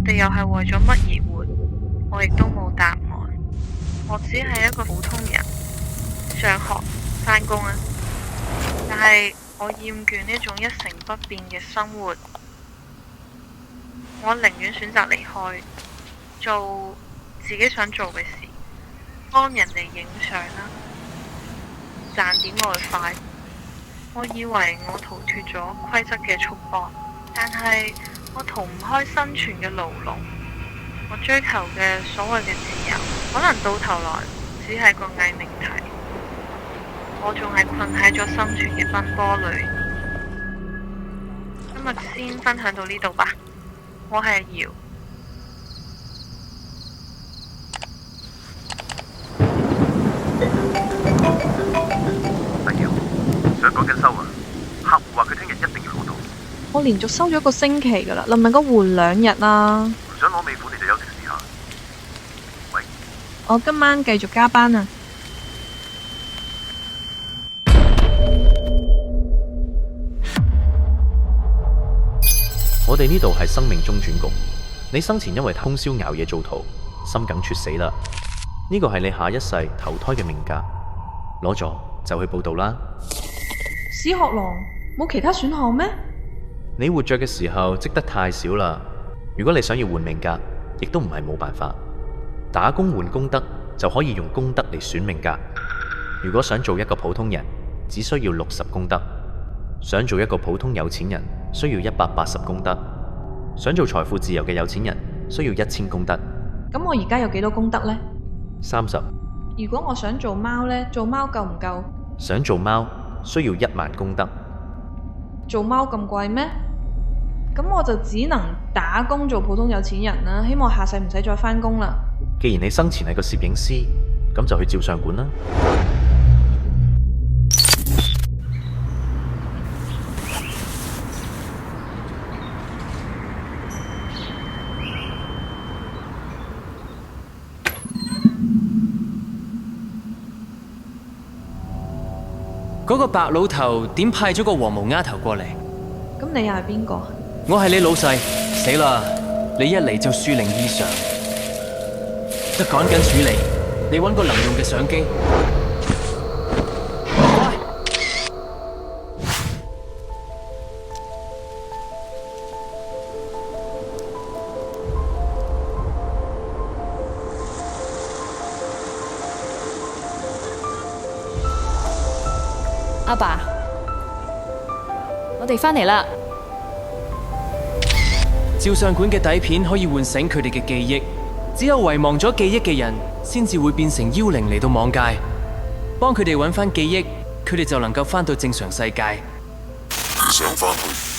我哋又係為咗乜而活？我亦都冇答案。我只係一個普通人，上學、返工啊。但係我厭倦呢種一成不變嘅生活，我寧願選擇離開，做自己想做嘅事，幫人哋影相啦，賺點外快。我以為我逃脫咗規則嘅束縛，但係我逃唔開生存嘅牢籠。我追求嘅所謂嘅自由，可能到頭來只係個偽命題。我仲係困喺咗生存嘅奔波裏。今日先分享到呢度吧。我係瑤。阿瑤，想講緊收啊！客戶話佢聽日一定要攞到。我連續收咗1個星期噶啦，能唔能夠換2日啊？唔想攞尾款你就休息試下。喂，我今晚繼續加班啊！我哋呢度係生命中轉局，你生前因為通宵熬夜做圖，心梗猝死啦。呢個係你下一世投胎嘅命格，攞咗就去報到啦。史學郎，冇其他選項咩？你活着嘅時候積得太少啦。如果你想要換命格，亦都唔係冇辦法。打工換功德就可以用功德嚟選命格。如果想做一個普通人，只需要60功德；想做一個普通有錢人，需要180功德；想做財富自由嘅有錢人，需要1000功德。咁我而家有幾多功德呢？30。如果我想做貓呢？做貓夠唔夠？想做貓需要1萬功德。做貓咁貴咩？咁我就只能打工做普通有錢人啦。希望下世唔使再返工啦。既然你生前係個攝影師，咁就去照相館啦。嗰個白老頭點派咗個黃毛丫頭過嚟？咁你又係邊個？我係你老細。死啦！你一嚟就樹靈異常，得趕緊處理。你搵個能用嘅相機。阿爸，我哋返嚟啦。照相館嘅底片可以喚醒佢哋嘅記憶，只有遺忘咗記憶嘅人，先至會變成妖靈嚟到網界。幫佢哋揾返記憶，佢哋就能夠返到正常世界。想返去？